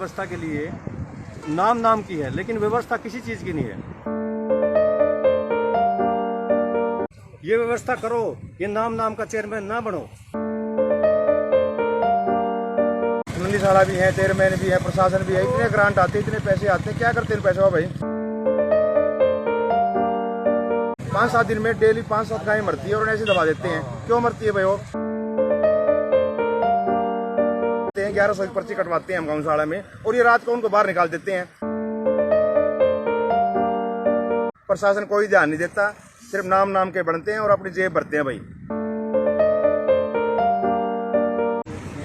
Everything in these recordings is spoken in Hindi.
व्यवस्था के लिए नाम की है, लेकिन व्यवस्था किसी चीज की नहीं है। ये व्यवस्था करो, ये नाम का चेयरमैन ना बनो। नंदीसाड़ा भी है, चेयरमैन भी है, प्रशासन भी है, इतने ग्रांट आते, इतने पैसे आते हैं, क्या करते हैं पैसे भाई? 5-7 दिन में डेली 5-7 गायें मरती है और ऐसे दबा देते हैं। क्यों मरती है भाई? वो 1100 की पर्ची कटवाते हैं हम गौशाला में, और ये रात को उनको बाहर निकाल देते हैं। प्रशासन कोई ध्यान नहीं देता, सिर्फ नाम के बनते हैं और अपनी जेब भरते हैं भाई।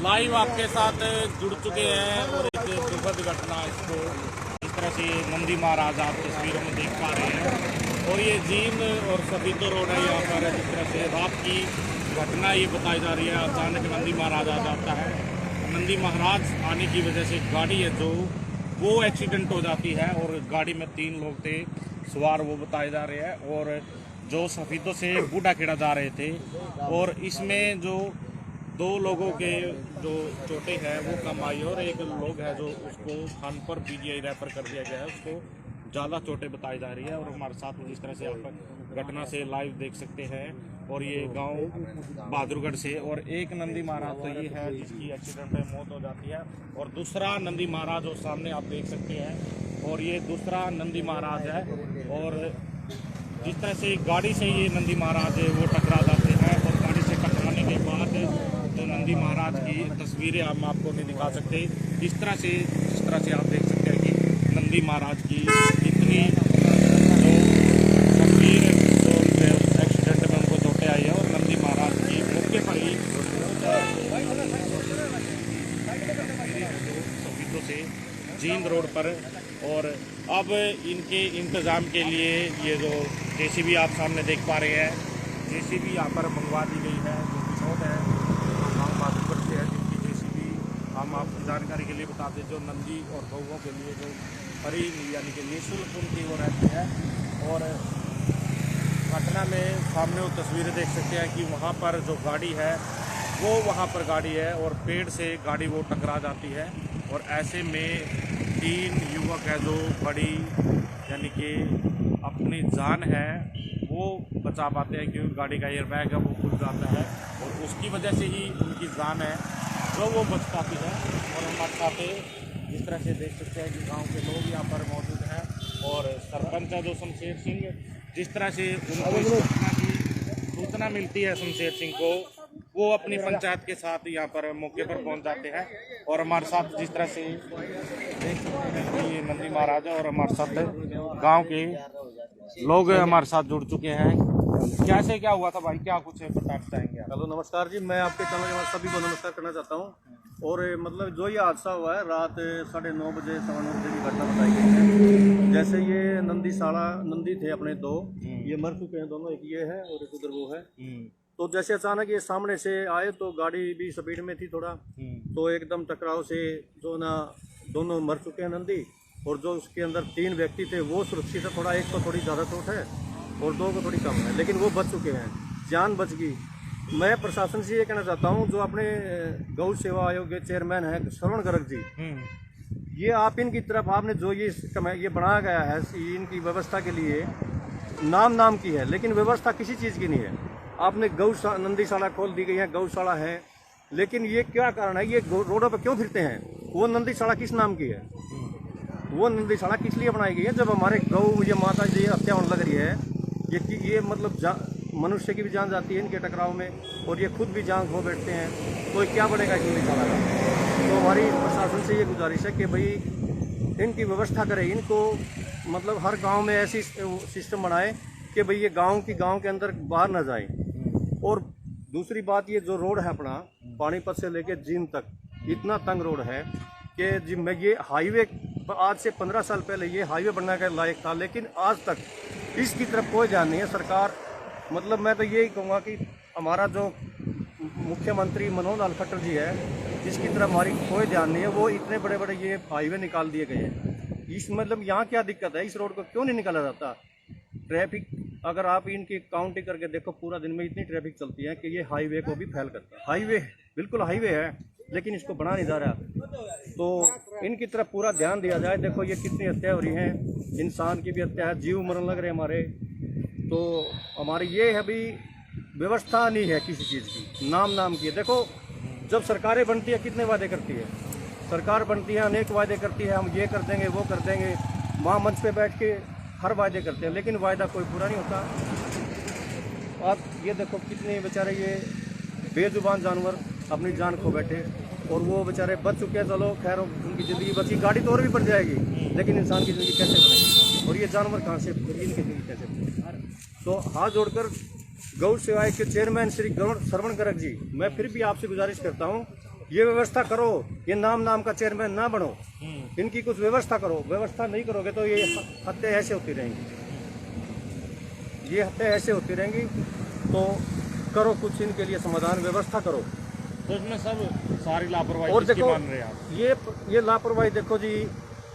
लाइव आपके साथ जुड़ चुके हैं और एक दुखद घटना इसको इस तरह से नंदी महाराज आप तस्वीरों में देख पा रहे हैं। और ये जींद और सफीदो रोड है, यहाँ पर जिस तरह से रात की घटना ये बताई जा रही है। अचानक नंदी महाराज आ जाता है। नंदी महाराज आने की वजह से गाड़ी है जो वो एक्सीडेंट हो जाती है और गाड़ी में 3 लोग थे सवार, वो बताए जा रहे हैं। और जो सफीदों से बूढ़ा खेड़ा जा रहे थे और इसमें जो 2 लोगों के जो चोटें हैं वो कम आई और एक लोग है जो उसको खानपुर पीजीआई रेफर कर दिया गया है, उसको ज़्यादा चोटें बताई जा रही है। और हमारे साथ में जिस तरह से आप घटना से लाइव देख सकते हैं, और ये गांव बहादुरगढ़ से, और एक नंदी महाराज तो ये है जिसकी एक्सीडेंट में मौत हो जाती है, और दूसरा नंदी महाराज और सामने आप देख सकते हैं, और ये दूसरा नंदी महाराज है। और जिस तरह से गाड़ी से ये नंदी महाराज वो टकरा जाते हैं, और गाड़ी से टकराने के बाद तो नंदी महाराज की तस्वीरें हम आपको नहीं दिखा सकते। जिस तरह से आप देख सकते हैं कि नंदी महाराज की इतनी जो गंभीर एक्सीडेंट में उनको चोटें आई है, और नंदी महाराज की मौके पर ही सफीदों से जींद रोड पर। और अब इनके इंतज़ाम के लिए ये जो जेसीबी आप सामने देख पा रहे हैं, जेसीबी यहाँ पर मंगवा दी गई है, जो विनोद है गाँव बहादुरगढ़ से है, जिनकी जेसीबी हम आपको जानकारी के लिए बता दें, जो नंदी और गौओं के लिए जो हरी यानी कि निःशुल्क उनकी वो रहती है। और घटना में सामने वो तस्वीरें देख सकते हैं कि वहाँ पर जो गाड़ी है वो वहाँ पर गाड़ी है और पेड़ से गाड़ी वो टकरा जाती है, और ऐसे में 3 युवक है जो बड़ी यानी कि अपनी जान है वो बचा पाते हैं, क्योंकि गाड़ी का एयरबैग है वो खुल जाता है, और उसकी वजह से ही उनकी जान है जो वो बच पाती है। और हमारे साथ जिस तरह से देख सकते हैं कि गांव के लोग यहाँ पर मौजूद हैं, और सरपंच है जो शमशेर सिंह, जिस तरह से उनको इस घटना की सूचना मिलती है शमशेर सिंह को, वो अपनी पंचायत के साथ यहाँ पर मौके पर पहुँच जाते हैं। और हमारे साथ जिस तरह से देख सकते हैं कि ये नंदी महाराज है, और हमारे साथ गांव के लोग हमारे साथ जुड़ चुके हैं। कैसे क्या हुआ था भाई, क्या कुछ बताना चाहेंगे? हेलो, नमस्कार जी। मैं आपके चैनल के सभी को नमस्कार करना चाहता हूँ। और मतलब जो ये हादसा हुआ है रात 9:30 बजे 9:15 बजे की घटना बताई गई है। जैसे ये नंदी थे अपने 2, ये मर चुके हैं दोनों, एक ये है और एक उधर वो है। तो जैसे अचानक ये सामने से आए तो गाड़ी भी स्पीड में थी थोड़ा, तो एकदम टकराव से जो ना दोनों मर चुके हैं नंदी, और जो उसके अंदर 3 व्यक्ति थे वो सुरक्षित है, थोड़ा एक को थोड़ी ज़्यादा चोट है और 2 को थोड़ी कम है, लेकिन वो बच चुके हैं, जान बच गई। मैं प्रशासन से ये कहना चाहता हूँ, जो अपने गौ सेवा आयोग के चेयरमैन हैं श्रवण गर्ग जी, ये आप इनकी तरफ आपने जो ये बनाया गया है इनकी व्यवस्था के लिए नाम की है, लेकिन व्यवस्था किसी चीज़ की नहीं है। आपने नंदीशाला खोल दी गई है, गौशाला है, लेकिन ये क्या कारण है, ये रोडों पर क्यों फिरते हैं? वो नंदीशाला किस नाम की है? वो नंदीशाला किस लिए बनाई गई है? जब हमारे गौ ये माता जी हत्या होने लग रही है, ये मतलब मनुष्य की भी जान जाती है इनके टकराव में, और ये खुद भी जान खो बैठते हैं, तो क्या बनेगा इस नंदीशाला का? तो हमारी प्रशासन से ये गुजारिश है कि भाई इनकी व्यवस्था करें, इनको मतलब हर गांव में ऐसी सिस्टम बनाए कि भाई ये गांव के अंदर बाहर ना जाए। और दूसरी बात, ये जो रोड है अपना पानीपत से लेके जींद तक, इतना तंग रोड है कि जी मैं ये हाईवे आज से 15 साल पहले ये हाईवे बनने के लायक था, लेकिन आज तक इसकी तरफ कोई ध्यान नहीं है सरकार। मतलब मैं तो यही कहूँगा कि हमारा जो मुख्यमंत्री मनोहर लाल खट्टर जी है, जिसकी तरफ हमारी कोई ध्यान नहीं है, वो इतने बड़े बड़े ये हाईवे निकाल दिए गए हैं। इस मतलब यहाँ क्या दिक्कत है, इस रोड को क्यों नहीं निकाला जाता? ट्रैफिक अगर आप इनकी काउंटिंग करके देखो, पूरा दिन में इतनी ट्रैफिक चलती है कि ये हाईवे को भी फेल करता है। हाईवे बिल्कुल हाईवे है, लेकिन इसको बना नहीं जा रहा। तो इनकी तरफ पूरा ध्यान दिया जाए। देखो ये कितनी हत्या हो रही हैं, इंसान की भी हत्या है, जीव मरण लग रहे हैं हमारे। तो हमारी ये है भी व्यवस्था नहीं है किसी चीज़ की, नाम की है। देखो जब सरकारें बनती है कितने वादे करती है, सरकार बनती है अनेक वादे करती है, हम ये कर देंगे वो कर देंगे, वहाँ मंच पे बैठ के हर वादे करते हैं, लेकिन वायदा कोई पूरा नहीं होता। आप ये देखो कितने बेचारे ये बेजुबान जानवर अपनी जान खो बैठे, और वो बेचारे बच चुके हैं। चलो खैर उनकी ज़िंदगी बची, गाड़ी तो और भी बढ़ जाएगी, लेकिन इंसान की ज़िंदगी कैसे बनेगी, और ये जानवर कहाँ से, इनकी ज़िंदगी कैसे बनेगी। तो हाथ जोड़कर गौ सेवाएं के चेयरमैन श्री श्रवण गर्ग जी, मैं फिर भी आपसे गुजारिश करता हूँ, ये व्यवस्था करो, ये नाम का चेयरमैन ना बनो, इनकी कुछ व्यवस्था करो। व्यवस्था नहीं करोगे तो ये हत्या ऐसे होती रहेंगी, ये हत्या ऐसे होती रहेंगी। तो करो कुछ इनके लिए समाधान, व्यवस्था करो। तो इसमें सब सारी लापरवाही और किसकी देखो मान रहे हैं आप? ये लापरवाही देखो जी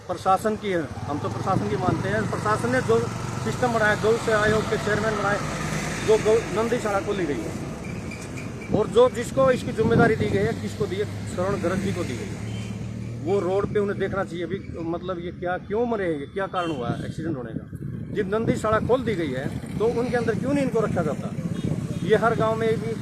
प्रशासन की है, हम तो प्रशासन की मानते हैं। प्रशासन ने जो सिस्टम बनाया, गौ सेवा आयोग के चेयरमैन बनाए, जो नंदीशाला को ली गई है, और जो जिसको इसकी जिम्मेदारी दी गई है, किसको दी है, श्रवण गर्ग जी को दी गई है। वो रोड पे उन्हें देखना चाहिए भी, मतलब ये क्या क्यों मरे हैं, क्या कारण हुआ है एक्सीडेंट होने का। जब नंदीशाला खोल दी गई है तो उनके अंदर क्यों नहीं इनको रखा जाता। ये हर गांव में भी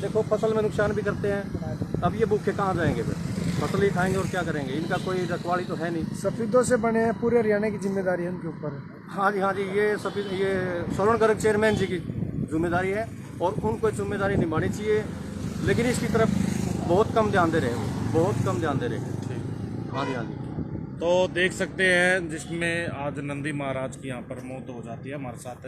देखो फसल में नुकसान भी करते हैं। अब ये भूखे कहाँ जाएंगे, फिर फसल ही खाएंगे और क्या करेंगे, इनका कोई रखवाली तो है नहीं। सफेदों से बने हैं, पूरे हरियाणा की जिम्मेदारी है उनके ऊपर। हाँ जी, ये सफेद, ये श्रवण गर्ग चेयरमैन जी की जिम्मेदारी है, और उनको जिम्मेदारी निभानी चाहिए, लेकिन इसकी तरफ बहुत कम ध्यान दे रहे हैं, वो बहुत कम ध्यान दे रहे हैं। हाँ जी। तो देख सकते हैं जिसमें आज नंदी महाराज की यहाँ पर मौत हो जाती है। हमारे साथ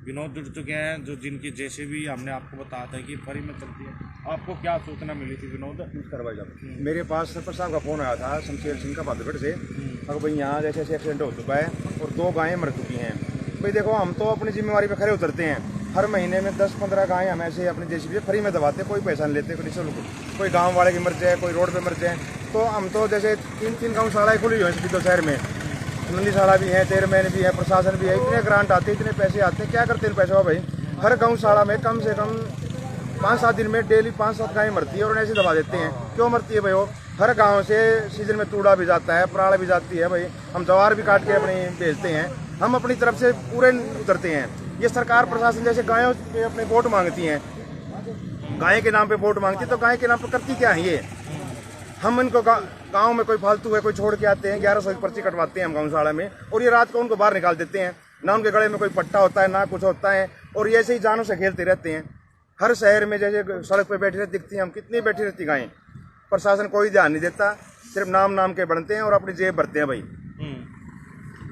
विनोद जुड़ चुके हैं, जो जिनकी जेसीबी हमने आपको बताया था कि फ्री में चलती है। आपको क्या सूचना मिली थी विनोद? भाई साहब, मेरे पास सरपंच साहब का फोन आया था शमशेर सिंह का बादगढ़ से, अगर भाई यहाँ जैसे ऐसे एक्सीडेंट हो चुका है और 2 गायें मर चुकी हैं। भाई देखो हम तो अपनी जिम्मेवारी पे खड़े उतरते हैं, हर महीने में 10-15 गायें हम ऐसे अपनी जेसीबी से फ्री में दबाते, कोई पैसा नहीं लेते, कोई गाँव वाले की मर जाए, कोई रोड पे मर जाए। तो हम तो जैसे 3 गौशालाएँ खुली हुई हैं शहर में, नंदीशाला भी है, चेयरमैन भी है, प्रशासन भी है, इतने ग्रांट आते हैं, इतने पैसे आते हैं, क्या करते हैं पैसे भाई। हर गौशाला में कम से कम 5-7 दिन में डेली 5-7 गायें मरती है, और ऐसे दबा देते हैं। क्यों मरती है भाई? वो हर गांव से सीजन में तूड़ा भी जाता है, पराड़ भी जाती है भाई, हम जवार भी काट के अपनी बेचते हैं, हम अपनी तरफ से पूरे उतरते हैं। ये सरकार प्रशासन जैसे गायों पे अपने वोट मांगती हैं, गाय के नाम पे वोट मांगती है, तो गाय के नाम पे करती क्या है ये? हम इनको गांव में कोई फालतू है, कोई छोड़ के आते हैं, 1100 की पर्ची कटवाते हैं हम गौशाला में, और ये रात को उनको बाहर निकाल देते हैं। ना उनके गले में कोई पट्टा होता है, ना कुछ होता है, और ये ऐसे ही जानों से खेलते रहते हैं। हर शहर में जैसे सड़क पे बैठी रहती दिखती हैं, हम कितनी बैठी रहती गायें, प्रशासन कोई ध्यान नहीं देता, सिर्फ नाम के बनते हैं और अपनी जेब भरते हैं भाई।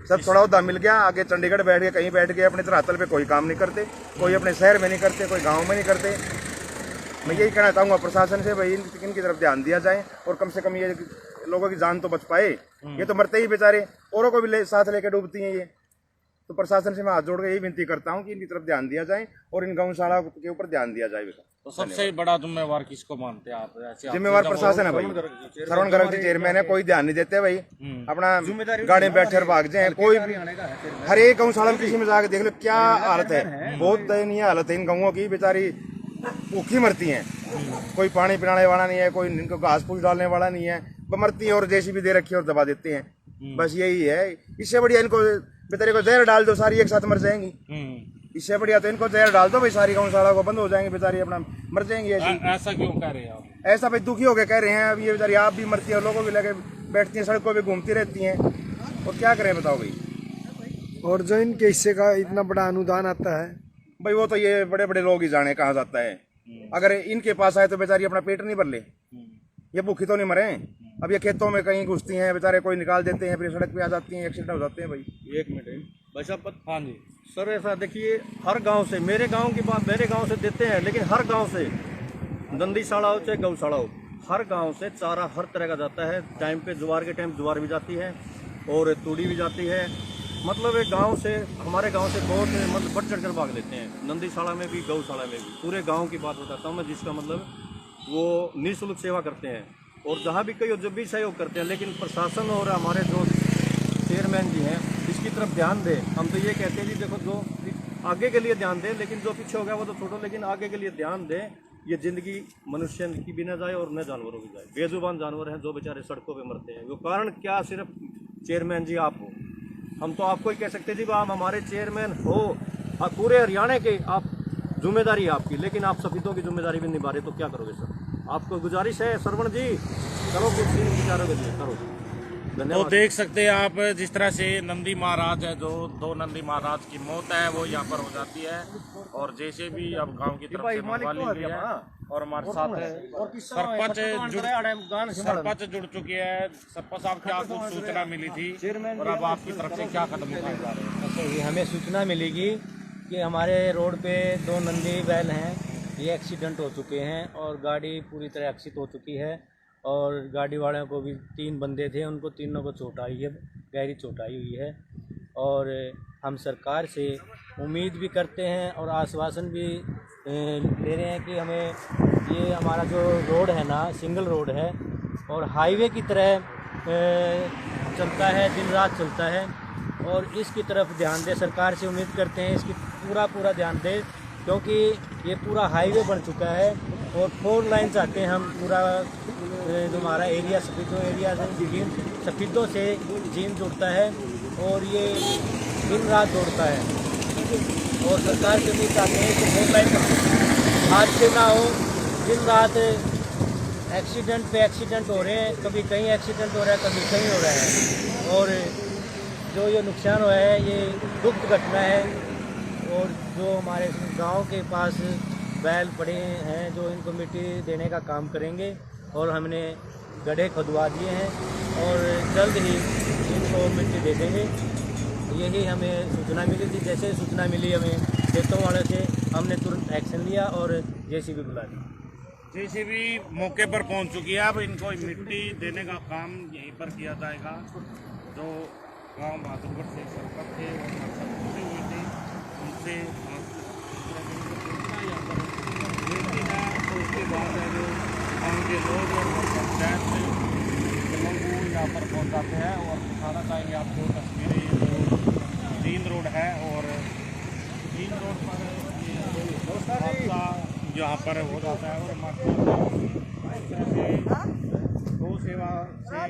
सब थोड़ा उदा मिल गया, आगे चंडीगढ़ बैठ गए, कहीं बैठ गए, अपने धरातल पे कोई काम नहीं करते, कोई अपने शहर में नहीं करते, कोई गाँव में नहीं करते। मैं यही कहना चाहूँगा प्रशासन से भाई, इनकी तरफ ध्यान दिया जाए, और कम से कम ये लोगों की जान तो बच पाए। ये तो मरते ही बेचारे, औरों को भी साथ लेकर डूबती हैं ये। तो प्रशासन से मैं हाथ जोड़ के यही विनती करता हूँ कि इनकी तरफ ध्यान दिया जाए, और इन गौशाला के ऊपर ध्यान दिया जाए। तो सबसे बड़ा जिम्मेवार किसको मानते हैं आप? जिम्मेवार प्रशासन है भाई, श्रवण गर्ग जी चेयरमैन है, कोई ध्यान नहीं देते भाई, अपना गाड़ी में बैठे और भाग जाए। कोई भी हर एक गौशाला में किसी में जाकर देख लो क्या हालत है, बहुत दयनीय हालत है इन गौओं की, बेचारी भूखी मरती हैं, कोई पानी पिलाने वाला नहीं है, कोई इनको घास फूस डालने वाला नहीं है, वो मरती हैं और जेसीबी दे रखी है और दबा देते हैं। बस यही है, इससे बढ़िया इनको बेचारे को जहर डाल दो, सारी एक साथ मर जाएंगी। इससे बढ़िया तो इनको जहर डाल दो भाई, सारी गौशाला को बंद हो जाएंगे, बेचारी अपना मर जाएंगी। ऐसा क्यों कह रहे हैं आप? ऐसा भाई दुखी होकर कह रहे हैं। अब ये बेचारी आप भी मरती है, लोगों भी लगे बैठती हैं, सड़कों पर घूमती रहती हैं, और क्या करें बताओ भाई। और जो इनके हिस्से का इतना बड़ा अनुदान आता है भाई, वो तो ये बड़े बड़े लोग ही जाने कहाँ जाता है। अगर इनके पास आए तो बेचारी अपना पेट नहीं भर ले, ये भूखी तो नहीं मरे। अब ये खेतों में कहीं घुसती हैं बेचारे, कोई निकाल देते हैं, फिर सड़क पे आ जाती हैं, एक्सीडेंट हो जाते हैं भाई। 1 मिनट भाई साहब। हाँ जी सर, ऐसा देखिए, हर गांव से, मेरे गांव की बात मेरे गांव से देते हैं, लेकिन हर गांव से, नंदीशाला हो चाहे गौशाला हो, हर गांव से चारा हर तरह का जाता है। टाइम पे ज्वार के टाइम ज्वार भी जाती है, और तूड़ी भी जाती है। मतलब एक गांव से, हमारे गांव से बहुत मतलब बढ़ चढ़ कर भाग लेते हैं, नंदीशाला में भी, गौशाला में भी। पूरे गांव की बात बताता हूँ मैं, जिसका मतलब वो निःशुल्क सेवा करते हैं, और जहाँ भी कहीं जब भी सहयोग करते हैं। लेकिन प्रशासन और हमारे जो चेयरमैन जी हैं, इसकी तरफ ध्यान दें। हम तो ये कहते हैं जी, देखो जो आगे के लिए ध्यान दें, लेकिन जो पीछे हो गया वो तो छोड़ो, लेकिन आगे के लिए ध्यान दें, ये ज़िंदगी मनुष्य की भी न जाए और न जानवरों की जाए। बेजुबान जानवर हैं जो बेचारे सड़कों पे मरते हैं। वो कारण क्या सिर्फ चेयरमैन जी आप हो? हम तो आपको ही कह सकते जी आप हमारे चेयरमैन हो, पूरे हरियाणा के आप, जिम्मेदारी आपकी, लेकिन आप सफीदों की जिम्मेदारी भी निभा रहे तो क्या करोगे सर? आपको गुजारिश है सरवण जी, करो कुछ इन विचारों के लिए, करो। तो धन्यवाद। देख सकते हैं आप जिस तरह से नंदी महाराज है, जो 2 नंदी महाराज की मौत है वो यहाँ पर हो जाती है, और जैसे भी अब गांव की तरफ से मंगवा ली गई है। और हमारे साथ सरपंच जुड़ चुके हैं। सरपंच साहब, क्या कुछ सूचना मिली थी और अब आपकी तरफ से क्या कदम उठाए जा रहे हैं? अच्छा, ये हमें सूचना मिलेगी कि हमारे रोड पे 2 नंदी बैल हैं, ये एक्सीडेंट हो चुके हैं और गाड़ी पूरी तरह एक्सीट हो चुकी है, और गाड़ी वालों को भी 3 बंदे थे, उनको तीनों को चोट आई है, गहरी चोट आई हुई है। और हम सरकार से उम्मीद भी करते हैं और आश्वासन भी ले रहे हैं कि हमें ये हमारा जो रोड है ना, सिंगल रोड है और हाईवे की तरह चलता है, दिन रात चलता है, और इसकी तरफ ध्यान दे। सरकार से उम्मीद करते हैं इसकी पूरा ध्यान दे, क्योंकि ये पूरा हाईवे बन चुका है और 4 लाइन चाहते हैं हम। पूरा जो हमारा एरिया सफीदों एरिया से सफीदों से जींद जुड़ता है और ये दिन रात दौड़ता है, और सरकार से भी चाहते हैं कि 4 लाइन हादसे ना हो। दिन रात एक्सीडेंट पे एक्सीडेंट हो रहे हैं, कभी कहीं एक्सीडेंट हो रहा है, कभी कहीं हो रहा है, और जो ये नुकसान हुआ है ये दुख घटना है। और जो हमारे गांव के पास बैल पड़े हैं जो इनको मिट्टी देने का काम करेंगे, और हमने गड्ढे खुदवा दिए हैं और जल्द ही इनको मिट्टी दे देंगे। यही हमें सूचना मिली थी। जैसे सूचना मिली हमें खेतों वाले से, हमने तुरंत एक्शन लिया और जेसीबी बुला दी। जेसीबी मौके पर पहुंच चुकी है। अब इनको मिट्टी देने का काम यहीं पर किया जाएगा। जो गांव बहादुरगढ़ से सरपंच थे और जुड़े हुए थे, उनसे मिलती है, तो उसके बाद है जो गाँव के लोग और पंचायत से लोग यहाँ पर पहुँच जाते हैं और दिखाना चाहेंगे आपको तस्वीरें। जो जींद रोड है और जींद रोड पर हादसा यहाँ पर हो जाता है, और गौ सेवा से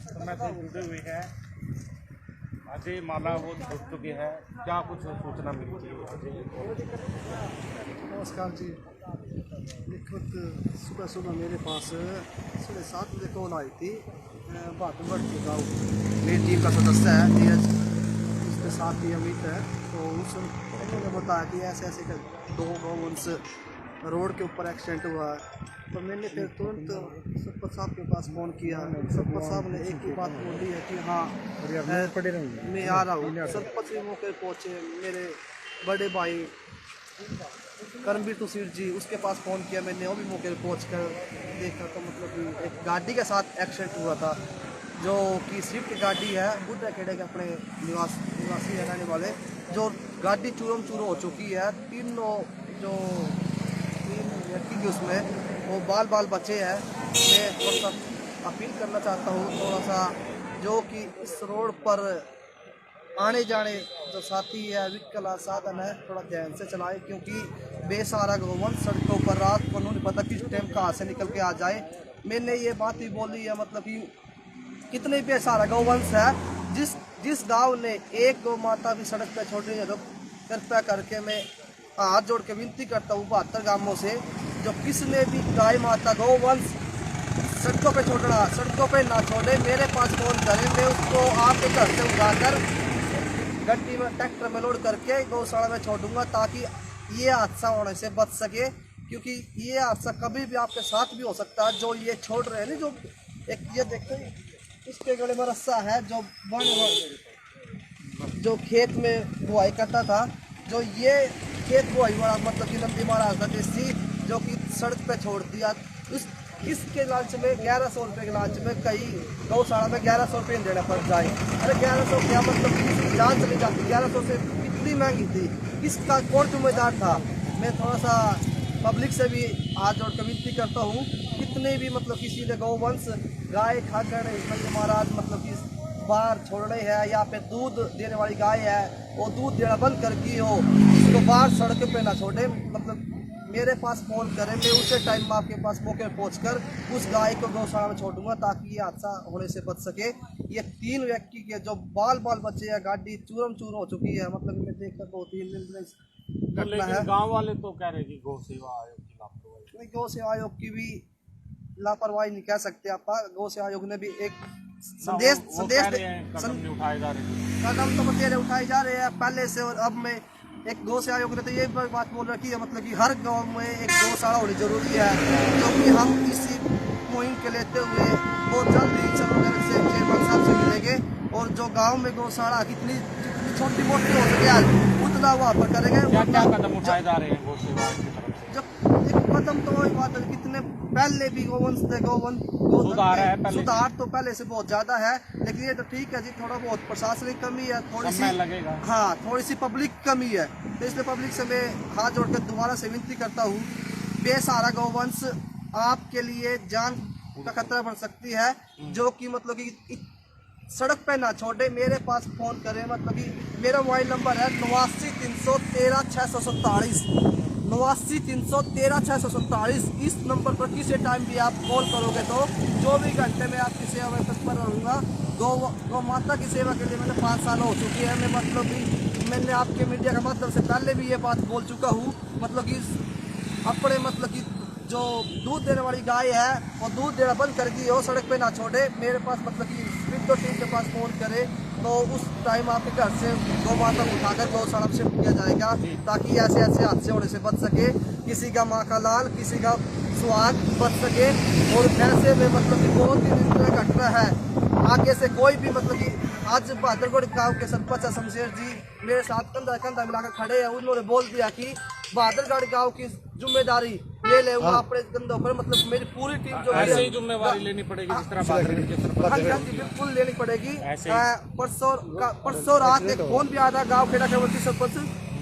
समय से जुड़े हुए हैं अजय माला वो जुड़ चुके हैं। क्या कुछ सूचना मिलती है? नमस्कार जी। लिखित सुबह मेरे पास 7:30 बजे कॉल आई थी बहादुरगढ़ के गाँव। मेरी टीम का सदस्य है नीरज, उसके साथ ही अमित है। तो उन्होंने बताया कि ऐसे ऐसे 2 गौवंश रोड के ऊपर एक्सीडेंट हुआ है। तो मैंने फिर तुरंत सरपंच साहब के पास फ़ोन किया। सरपंच साहब ने एक ही बात बोली है कि हाँ मैं आ रहा हूँ। सरपंच भी मौके पर पहुँचे। मेरे बड़े भाई करमवीर तुसीर जी, उसके पास फ़ोन किया मैंने, वो भी मौके पर पहुँच कर देखा। तो मतलब कि एक गाड़ी के साथ एक्सीडेंट हुआ था, जो कि स्विफ्ट गाड़ी है, बुढ़ा खेड़े के अपने निवासी रहने वाले, जो गाड़ी चूरम चूरो हो चुकी है। 3 व्यक्ति की उसमें वो बाल बचे हैं। मैं थोड़ा सा अपील करना चाहता हूँ, थोड़ा सा जो कि इस रोड पर आने जाने जो साथी है, व्हीकल साधन है, थोड़ा ध्यान से चलाएं, क्योंकि बेसहारा गौवंश सड़कों पर रात को नहीं पता किस टाइम कहाँ से निकल के आ जाए। मैंने ये बात भी बोली है, मतलब कि कितने बेसहारा गौवंश है। जिस गांव ने एक गौ माता भी सड़क पर छोड़ रही है, तो कृपया करके मैं हाथ जोड़ के विनती करता हूँ 72 गांवों से, जो किसने भी गाय माता गौवंश सड़कों पे छोड़ना, सड़कों पे ना छोड़े। मेरे पास फ़ोन करें, मैं उसको आपके घर से उठाकर गड्डी में ट्रैक्टर में लोड करके गौशाला में छोड़ूंगा, ताकि ये हादसा होने से बच सके। क्योंकि ये हादसा कभी भी आपके साथ भी हो सकता है। जो ये छोड़ रहे हैं ना, जो एक ये देखते हैं, इसके गले में रस्सा है, जो खेत में बुआई करता था, जो ये खेत बुआई वाला मतलब कि नंदी महाराज था देसी, जो कि सड़क पे छोड़ दिया। इसके लालच में 1100 रुपये के लालच में कई गौशाला में 1100 रुपये देना पड़ जाए। अरे 1100 क्या मतलब कि जान चली जाती। 1100 से कितनी महंगी थी, किसका कौन जिम्मेदार था। मैं थोड़ा सा पब्लिक से भी हाथ जोड़ कर विनती करता हूँ, कितने भी मतलब किसी ने गौवंश गाय खाकर नंदी महाराज मतलब कि बाहर छोड़ रहे हैं, या फिर दूध देने वाली गाय है, वो दूध देना बंद कर दी हो, इसको बाहर सड़क पे ना छोड़े, मतलब मेरे पास फ़ोन करें, मैं उसे टाइम में आपके पास मौके पर पहुंचकर उस गाय को गौशाला में छोड़ूंगा ताकि ये हादसा होने से बच सके। ये 3 व्यक्ति के जो बाल बच्चे हैं, गाड़ी चूरम चूर हो चुकी है, मतलब मैं देखकर 2-3 दिन में घटना है। गांव वाले तो कह रहे कि गौ सेवा आयोग की लापरवाही। नहीं, गौ सेवा आयोग की भी लापरवाही नहीं कह सकते आप। गौ सेवा आयोग ने भी एक संदेश कदम नहीं उठाए जा रहे। कदम तो बतेरे उठाए जा रहे हैं पहले से, और अब में एक गौ सेवा आयोग ने तो ये बात बोल रखी है, मतलब कि हर गांव में एक गौशाला होनी जरूरी है, क्योंकि हम इसी मुहिम के लेते हुए बहुत जल्द ही चंद्रनगर से चेयरमैन साहब से मिलेंगे, और जो गांव में गौशाला कितनी छोटी मोटी हो सके आज उतना वहाँ पर करेंगे। क्या कदम उठाए जा रहे हैं गौ सेवा की तरफ से? जब एक कदम तो वही बात है, कितने पहले भी गौवंश थे, सुधार तो पहले से बहुत ज्यादा है, लेकिन ये तो ठीक है जी, थोड़ा बहुत प्रशासनिक कमी है, थोड़ी सी लगेगा। हाँ, थोड़ी सी पब्लिक कमी है, तो इसलिए पब्लिक से मैं हाथ जोड़कर दोबारा से विनती करता हूँ, बेसहारा गौवंश आपके लिए जान का खतरा बन सकती है, जो कि मतलब कि सड़क पे ना छोड़े, मेरे पास फ़ोन करें, मतलब कि मेरा मोबाइल नंबर है 89 313 647, 89 313 647। इस नंबर पर किसी टाइम भी आप कॉल करोगे तो 24 घंटे में आपकी सेवा में तत्पर रहूँगा। गौ माता की सेवा के लिए मैंने 5 साल हो चुकी है, मैं मतलब कि मैंने आपके मीडिया का माध्यम से पहले भी ये बात बोल चुका हूँ, मतलब कि अपने मतलब कि जो दूध देने वाली गाय है वो दूध देना बंद कर दी हो, सड़क पे ना छोड़े, मेरे पास मतलब कि विंडो टीम के पास फ़ोन करे तो उस टाइम आपके घर से गौ माता को उठाकर गौशाला में शिफ्ट किया जाएगा, ताकि ऐसे हादसे होने से बच सके, किसी का माँ का लाल, किसी का सुहाग बच सके। और ऐसे में मतलब कि बहुत ही दिन घटना है, आगे से कोई भी मतलब कि आज बहादुरगढ़ गाँव के सरपंच शमशेर जी मेरे साथ कंधा कंधा मिलाकर खड़े हैं, उन्होंने बोल दिया कि बहादुरगढ़ गाँव की जिम्मेदारी ये ले अपने कंधों पर, मतलब मेरी पूरी टीम जो है ऐसे ही जिम्मेवारी लेनी पड़ेगी जिस तरह बहादुरगढ़ के सरपंच। बिल्कुल लेनी पड़ेगी। परसों रात एक फोन भी आया था गाँव खेड़ा केवलती सरपंच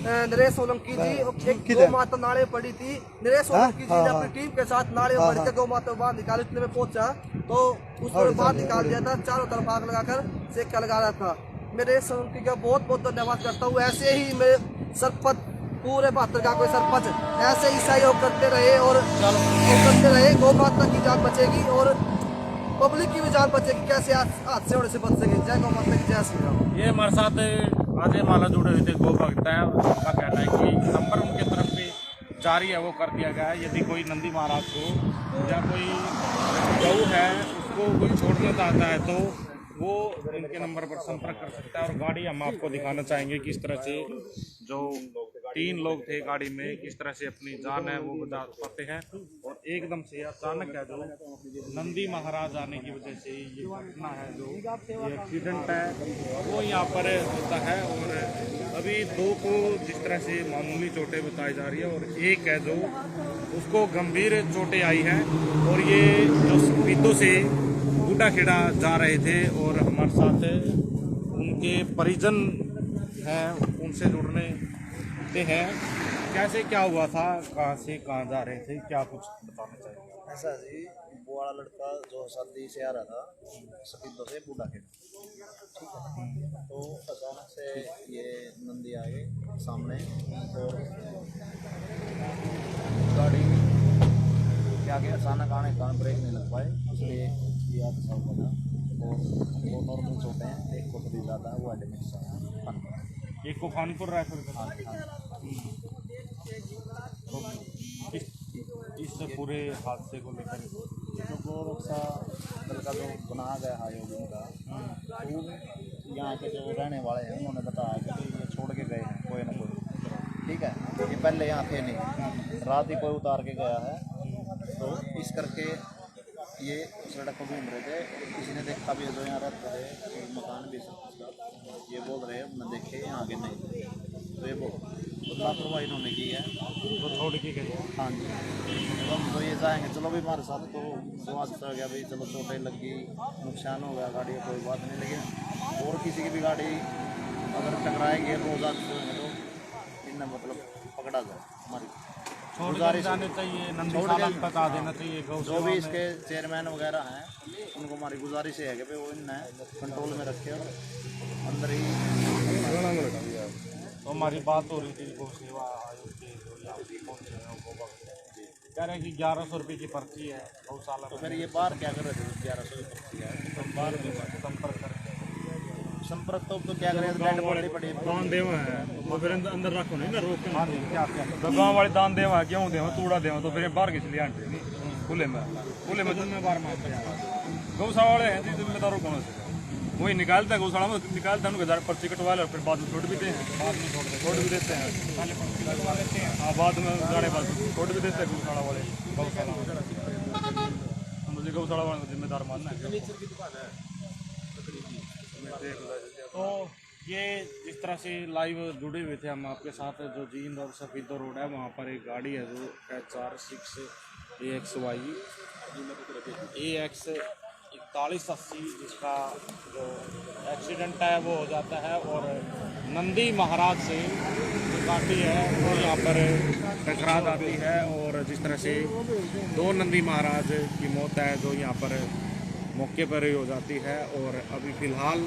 नरेश सोलंकी जी, एक गौ माता नाले पड़ी थी, नरेश सोलंकी जी ने अपनी टीम के साथ नाले में पड़ी थी, गौ माता बाहर निकाली, इतने में पहुंचा तो उसको बाहर निकाल दिया था, चारों तरफ आग लगाकर सेका लगा रहा था। मैं नरेश सोलंकी का बहुत बहुत धन्यवाद करता हूँ। ऐसे ही मैं सरपंच पूरे बहादुर गाँव के सरपंच ऐसे ही सहयोग करते रहे और करते रहे, गौ माता की जान बचेगी और पब्लिक की भी जान बचेगी, कैसे हादसे होने से बच सके। जय गौ माता की, जय श्री राम। ये हमारे साथ अजय माला जुड़े हुए थे गौ भक्त है, उनका कहना है कि नंबर उनके तरफ से जारी है, वो कर दिया गया है, यदि कोई नंदी महाराज को या कोई गऊ है उसको कोई छोड़ना चाहता है तो वो इनके नंबर पर संपर्क कर सकता है। और गाड़ी हम आपको दिखाना चाहेंगे किस तरह से जो 3 लोग थे गाड़ी में, किस तरह से अपनी जान है वो बचा पाते हैं, और एकदम से अचानक है जो नंदी महाराज आने की वजह से ये घटना है, जो ये एक्सीडेंट है वो यहाँ पर होता है। और अभी 2 को जिस तरह से मामूली चोटें बताई जा रही है और एक है जो उसको गंभीर चोटें आई हैं, और ये जो पीतों से बूढ़ा खेड़ा जा रहे थे और हमारे साथ उनके परिजन हैं, उनसे जुड़ने हैं। कैसे क्या हुआ था, कहाँ से कहाँ जा रहे थे, क्या कुछ बताना चाहिए? ऐसा जी, वो वाला लड़का जो शादी से आ रहा था सतीदों से बूढ़ा खेड़ा, ठीक है, तो अचानक से ये नंदी आए सामने और गाड़ी के आगे अचानक आने के कारण ब्रेक नहीं लग पाए, इसलिए ये हादसा हुआ था। और वो नॉर्मल चोटें हैं, एक को थोड़ी ज़्यादा है, वो एडमिट है, एक को खानपुर रेफर कर। इस पूरे हादसे को लेकर जो गौ रक्षा दल का जो बनाया गया आयोग उनका, तो यहाँ के जो रहने वाले हैं उन्होंने बताया कि ये छोड़ के गए हैं कोई ना कोई, ठीक है, ये पहले यहाँ थे नहीं, रात ही कोई उतार के गया है, तो इस करके ये सड़क पर घूम रहे थे, किसी ने देखा भी है जो यहाँ रहते थे, मकान भी ये बोल रहे हैं मैं देखे यहाँ आगे नहीं, तो ये लापरवाही इन्होंने की है, तो छोड़ के गए। हाँ जी, तो ये जाएंगे, चलो भी हमारे साथ तो स्वाद हो गया भाई, चलो चोटें लगी, नुकसान हो गया गाड़ी का, कोई बात नहीं, लेकिन और किसी की भी गाड़ी अगर टकराएगी रोज़ा तो इन्हें मतलब पकड़ा जाए, हमारी गुजारिश जाने चाहिए, नंदीशाला में बता देना चाहिए। जो भी इसके चेयरमैन वगैरह हैं उनको हमारी गुजारिश है कि भाई वो इन्हें कंट्रोल में रखे और अंदर ही तो हमारी बात हो रही थी गौ सेवा आयोग के जो यहाँ पे पहुँचे हैं वो कह रहे हैं कि 1100 रुपये की पर्ची है गौशाला। तो फिर ये बाहर क्या कर रहे थे 1100 की पर्ची है तो बाहर में संपर्क करेंगे। संपर्क तो क्या करें डेड बॉडी पड़ी दान देवा है तो फिर अंदर रखो नहीं ना रोक हाँ जी क्या क्या तो गाँव वाले दान देवा है क्यों देवा तूड़ा देवा तो फिर बाहर किस लिए आंटे नहीं खुले में जिम्मेवार मानते हैं गौशाला वाले हैं जी जिम्मेदारों कौन से वही निकालता है गौशाला में निकालता है उनके पर्ची कटवा ले और फिर बाद में छोड़ भी देते हैं छोड़ भी देते हैं पहले पर्ची लगवा लेते हैं। हाँ बाद में जाने बाद छोड़ भी देते हैं गौशाला वाले मुझे गौशाला वाले को जिम्मेदार मानना है। तो ये जिस तरह से लाइव जुड़े हुए थे हम आपके साथ जो जींद और सफीदा रोड है वहाँ पर एक गाड़ी है जो AX 4180 जिसका जो एक्सीडेंट है वो हो जाता है और नंदी महाराज से जो गाड़ी है वो यहाँ पर टकरा जाती है और जिस तरह से 2 नंदी महाराज की मौत है जो यहाँ पर मौके पर ही हो जाती है। और अभी फ़िलहाल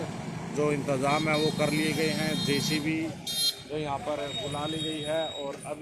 जो इंतज़ाम है वो कर लिए गए हैं, JCB जो यहाँ पर बुला ली गई है और अभी